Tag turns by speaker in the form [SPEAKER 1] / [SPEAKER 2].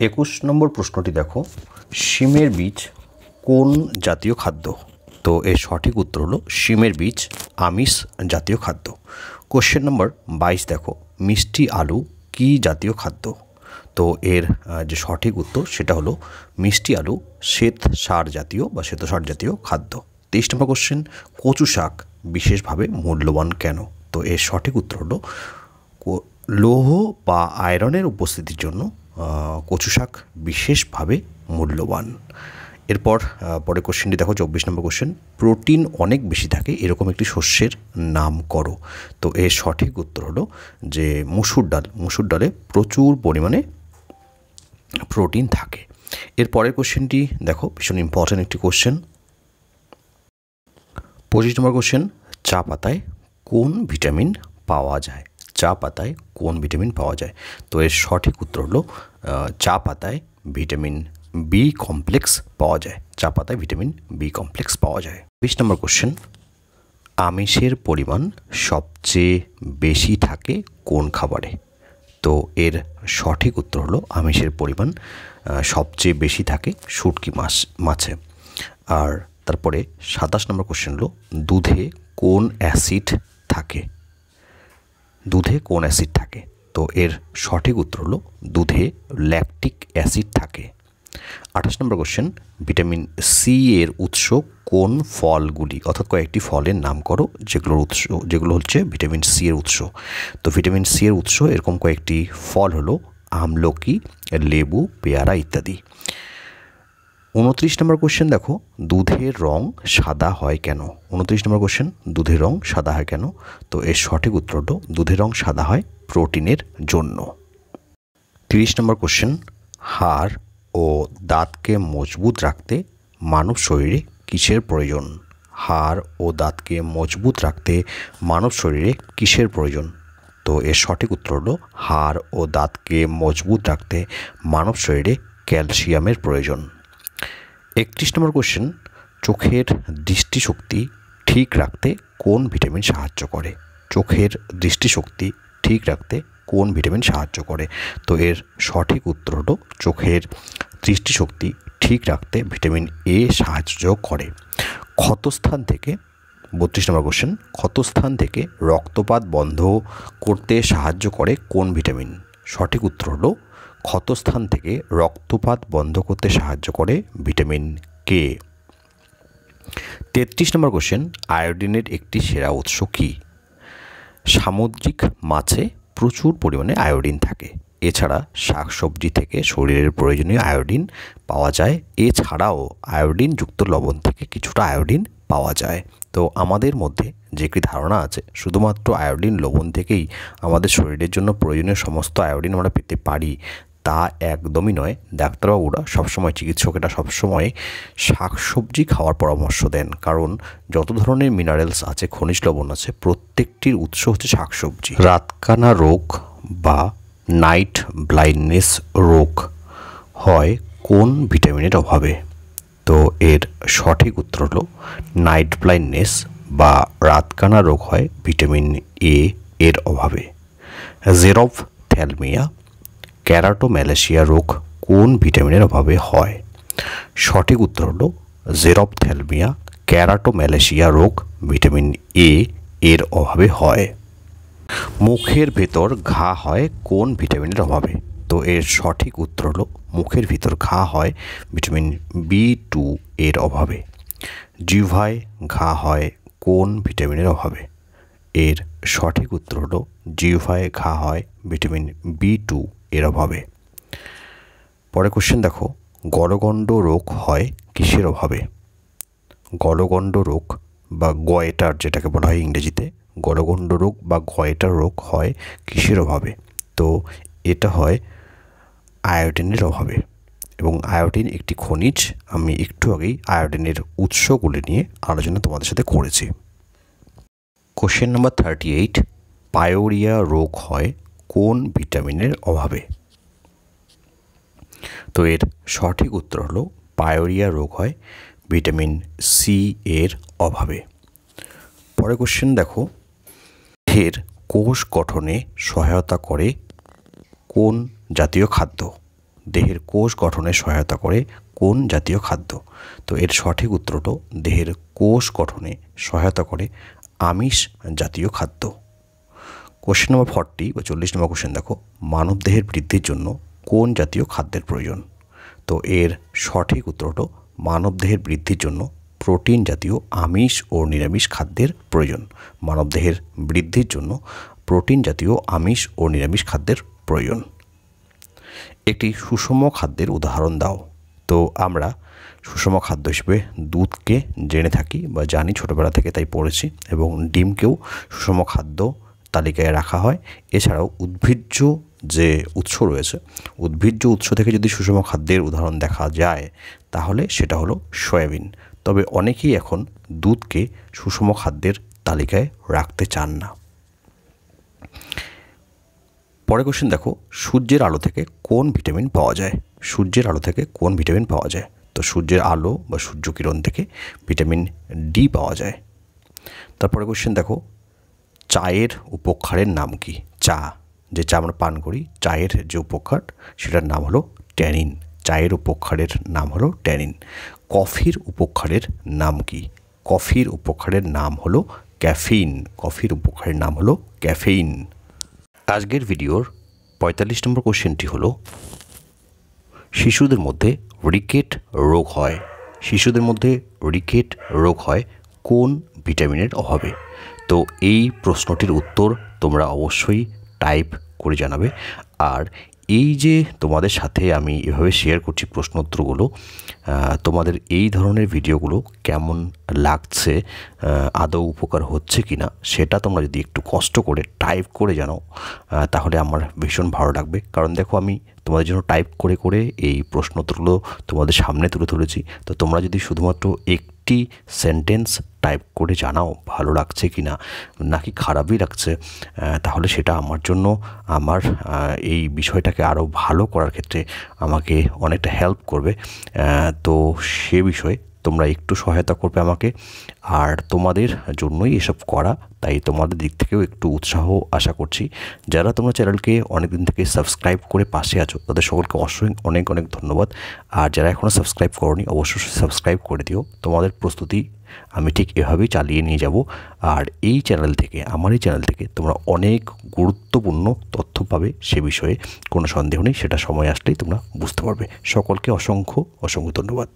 [SPEAKER 1] 21 নম্বর প্রশ্নটি দেখো, শিমের বীজ কোন জাতীয় খাদ্য? তো এর সঠিক উত্তর হলো শিমের বীজ আমিষ জাতীয় খাদ্য। কোশ্চেন নম্বর 22 দেখো, মিষ্টি আলু কি জাতীয় খাদ্য? তো এর যে সঠিক উত্তর সেটা হলো মিষ্টি আলু শ্বেত সার জাতীয় বা শ্বেতসার জাতীয় খাদ্য। 23 নম্বর কোশ্চেন, কচু শাক বিশেষভাবে মূল্যবান কেন? তো এর সঠিক উত্তর হলো লৌহ বা আয়রনের উপস্থিতির জন্য কচু শাক বিশেষভাবে মূল্যবান। এরপর পরে কোশ্চেনটি দেখো, 24 নম্বর কোশ্চেন, প্রোটিন অনেক বেশি থাকে এরকম একটি শস্যের নাম করো। তো এর সঠিক উত্তর হলো যে মুসুর ডাল। মুসুর ডালে প্রচুর পরিমাণে প্রোটিন থাকে। এর পরের কোশ্চেনটি দেখো, ভীষণ ইম্পর্ট্যান্ট একটি কোশ্চেন। 25 নম্বর কোশ্চেন, চা পাতায় কোন ভিটামিন পাওয়া যায়? চা পাতায় কোন ভিটামিন পাওয়া যায়? তো এর সঠিক উত্তর হলো চা পাতায় ভিটামিন বি কমপ্লেক্স পাওয়া যায়। চা পাতায় ভিটামিন বি কমপ্লেক্স পাওয়া যায়। 20 নম্বর কোশ্চেন, আমিষের পরিমাণ সবচেয়ে বেশি থাকে কোন খাবারে? তো এর সঠিক উত্তর হলো আমিষের পরিমাণ সবচেয়ে বেশি থাকে শুটকি মাছে। আর তারপরে 27 নম্বর কোশ্চেন হলো, দুধে কোন অ্যাসিড থাকে? দুধে কোন অ্যাসিড থাকে? তো এর সঠিক উত্তর হলো দুধে ল্যাকটিক অ্যাসিড থাকে। 28 নম্বর কোশ্চেন, ভিটামিন সি এর উৎস কোন ফলগুলি? অর্থাৎ কয়েকটি ফলের নাম করো যেগুলো হচ্ছে ভিটামিন সি এর উৎস। তো ভিটামিন সি এর উৎস এরকম কয়েকটি ফল হলো আমলকি, লেবু, পেয়ারা ইত্যাদি। 29 নম্বর কোশ্চেন দেখো, দুধের রং সাদা হয় কেন? 29 নম্বর কোশ্চেন, দুধের রং সাদা হয় কেন? তো এর সঠিক উত্তর হলো দুধের রং সাদা হয় প্রোটিনের জন্য। 30 নম্বর কোশ্চেন, হাড় ও দাঁতকে মজবুত রাখতে মানব শরীরে কিসের প্রয়োজন? হাড় ও দাঁতকে মজবুত রাখতে মানব শরীরে কিসের প্রয়োজন? তো এর সঠিক উত্তর হলো হাড় ও দাঁতকে মজবুত রাখতে মানব শরীরে ক্যালসিয়ামের প্রয়োজন। 31 নম্বর কোশ্চেন, চোখের দৃষ্টিশক্তি ঠিক রাখতে কোন ভিটামিন সাহায্য করে? চোখের দৃষ্টিশক্তি ঠিক রাখতে কোন ভিটামিন সাহায্য করে? তো এর সঠিক উত্তর হলো চোখের দৃষ্টিশক্তি ঠিক রাখতে ভিটামিন এ সাহায্য করে। ক্ষতস্থান থেকে 32 নম্বর কোশ্চেন, ক্ষতস্থান থেকে রক্তপাত বন্ধ করতে সাহায্য করে কোন ভিটামিন? সঠিক উত্তর হলো ক্ষতস্থান থেকে রক্তপাত বন্ধ করতে সাহায্য করে ভিটামিন কে। 33 নম্বর কোশ্চেন, আয়োডিনের একটি সেরা উৎস কী? সামুদ্রিক মাছে প্রচুর পরিমাণে আয়োডিন থাকে। এছাড়া শাকসবজি থেকে শরীরের প্রয়োজনীয় আয়োডিন পাওয়া যায়। এছাড়াও আয়োডিনযুক্ত লবণ থেকে কিছুটা আয়োডিন পাওয়া যায়। তো আমাদের মধ্যে যে একটি ধারণা আছে শুধুমাত্র আয়োডিন লবণ থেকেই আমাদের শরীরের জন্য প্রয়োজনীয় সমস্ত আয়োডিন আমরা পেতে পারি, তা একদমই নয়। ডাক্তারবাবুরা সবসময়, চিকিৎসকেরা সবসময় শাকসবজি খাওয়ার পরামর্শ দেন, কারণ যত ধরনের মিনারেলস আছে, খনিজ লবণ আছে, প্রত্যেকটির উৎস হচ্ছে শাকসবজি। রাতকানা রোগ বা নাইট ব্লাইন্ডনেস রোগ হয় কোন ভিটামিনের অভাবে? তো এর সঠিক উত্তর হলো নাইট ব্লাইন্ডনেস বা রাতকানা রোগ হয় ভিটামিন এ এর অভাবে। জেরপ্থ্যালমিয়া, ক্যারাটোম্যালেশিয়া রোগ কোন ভিটামিনের অভাবে হয়? সঠিক উত্তর হলো জেরপ্থ্যালমিয়া, ক্যারাটোম্যালেশিয়া রোগ ভিটামিন এ এর অভাবে হয়। মুখের ভেতর ঘা হয় কোন ভিটামিনের অভাবে? তো এর সঠিক উত্তর হলো মুখের ভিতর ঘা হয় ভিটামিন B2 এর অভাবে। জিহ্বায় ঘা হয় কোন ভিটামিনের অভাবে? এর সঠিক উত্তর হলো জিহ্বায় ঘা হয় ভিটামিন B2 এর অভাবে। পরে কোশ্চেন দেখো, গলগণ্ড রোগ হয় কিসের অভাবে? গলগণ্ড রোগ বা গয়টার যেটাকে বলা হয় ইংরেজিতে, গলগণ্ড রোগ বা গয়টার রোগ হয় কিসের অভাবে? তো এটা হয় আয়োডিনের অভাবে। এবং আয়োডিন একটি খনিজ। আমি একটু আগেই আয়োডিনের উৎসগুলি নিয়ে আলোচনা তোমাদের সাথে করেছি। কোশ্চেন নাম্বার 38, পায়োরিয়া রোগ হয় কোন ভিটামিনের অভাবে? তো এর সঠিক উত্তর হলো পায়োরিয়া রোগ হয় ভিটামিন সি এর অভাবে। পরে কোশ্চেন দেখো, দেহের কোষ গঠনে সহায়তা করে কোন জাতীয় খাদ্য? দেহের কোষ গঠনে সহায়তা করে কোন জাতীয় খাদ্য? তো এর সঠিক উত্তর হলো দেহের কোষ গঠনে সহায়তা করে আমিষ জাতীয় খাদ্য। কোশ্চেন নম্বর 40 বা 40 নম্বর কোশ্চেন দেখো, মানব দেহের বৃদ্ধির জন্য কোন জাতীয় খাদ্যের প্রয়োজন? তো এর সঠিক উত্তর হলো মানব দেহের বৃদ্ধির জন্য প্রোটিন জাতীয় আমিষ ও নিরামিষ খাদ্যের প্রয়োজন। মানব দেহের বৃদ্ধির জন্য প্রোটিন জাতীয় আমিষ ও নিরামিষ খাদ্যের প্রয়োজন। একটি সুষম খাদ্যের উদাহরণ দাও। তো আমরা সুষম খাদ্য হিসেবে দুধকে জেনে থাকি বা জানি, ছোটোবেলা থেকে তাই পড়েছি, এবং ডিমকেও সুষম খাদ্য তালিকায় রাখা হয়। এছাড়াও উদ্ভিজ্জ যে উৎস রয়েছে, উদ্ভিজ্জ উৎস থেকে যদি সুষম খাদ্যের উদাহরণ দেখা যায় তাহলে সেটা হলো সয়াবিন। তবে অনেকেই এখন দুধকে সুষম খাদ্যের তালিকায় রাখতে চান না। পরের কোশ্চেন দেখো, সূর্যের আলো থেকে কোন ভিটামিন পাওয়া যায়? সূর্যের আলো থেকে কোন ভিটামিন পাওয়া যায়? তো সূর্যের আলো বা সূর্যকিরণ থেকে ভিটামিন ডি পাওয়া যায়। তারপরে কোশ্চেন দেখো, চায়ের উপক্ষারের নাম কি? চা, যে চা আমরা পান করি, চায়ের যে উপক্ষার সেটার নাম হলো ট্যানিন। চায়ের উপক্ষারের নাম হলো ট্যানিন। কফির উপক্ষারের নাম কি? কফির উপক্ষারের নাম হলো ক্যাফিন। কফির উপক্ষারের নাম হলো ক্যাফেইন। আজকের ভিডিওর 45 নম্বর কোশ্চেনটি হলো, শিশুদের মধ্যে রিকেট রোগ হয়। শিশুদের মধ্যে রিকেট রোগ হয় কোন ভিটামিনের অভাবে? তো এই প্রশ্নটির উত্তর তোমরা অবশ্যই টাইপ করে জানাবে। আর এই যে তোমাদের সাথে আমি এভাবে শেয়ার করছি প্রশ্ন উত্তরগুলো, তোমাদের এই ধরনের ভিডিওগুলো কেমন লাগছে, আদৌ উপকার হচ্ছে কি না, সেটা তোমরা যদি একটু কষ্ট করে টাইপ করে জানাও তাহলে আমার ভীষণ ভালো লাগবে। কারণ দেখো, আমি তোমাদের জন্য টাইপ করে করে এই প্রশ্ন উত্তরগুলো তোমাদের সামনে তুলে ধরেছি। তো তোমরা যদি শুধুমাত্র একটি সেন্টেন্স টাইপ করে জানাও ভালো লাগছে কি না, নাকি খারাপই লাগছে, তাহলে সেটা আমার জন্য আমার এই বিষয়টাকে আরও ভালো করার ক্ষেত্রে আমাকে অনেকটা হেল্প করবে। তো সে বিষয়ে তোমরা একটু সহায়তা করবে আমাকে। আর তোমাদের জন্যই এসব করা, তাই তোমাদের দিক থেকেও একটু উৎসাহ আশা করছি। যারা তোমরা চ্যানেলকে অনেক দিন থেকে সাবস্ক্রাইব করে পাশে আছো তাদের সকলকে অনেক অনেক ধন্যবাদ। আর যারা এখনও সাবস্ক্রাইব করোনি অবশ্যই সাবস্ক্রাইব করে দিও। তোমাদের প্রস্তুতি আমি ঠিক এভাবেই চালিয়ে নিয়ে যাব। আর এই চ্যানেল থেকে, আমার এই চ্যানেল থেকে তোমরা অনেক গুরুত্বপূর্ণ তথ্য পাবে, সে বিষয়ে কোনো সন্দেহ নেই। সেটা সময় আসলেই তোমরা বুঝতে পারবে। সকলকে অসংখ্য অসংখ্য ধন্যবাদ।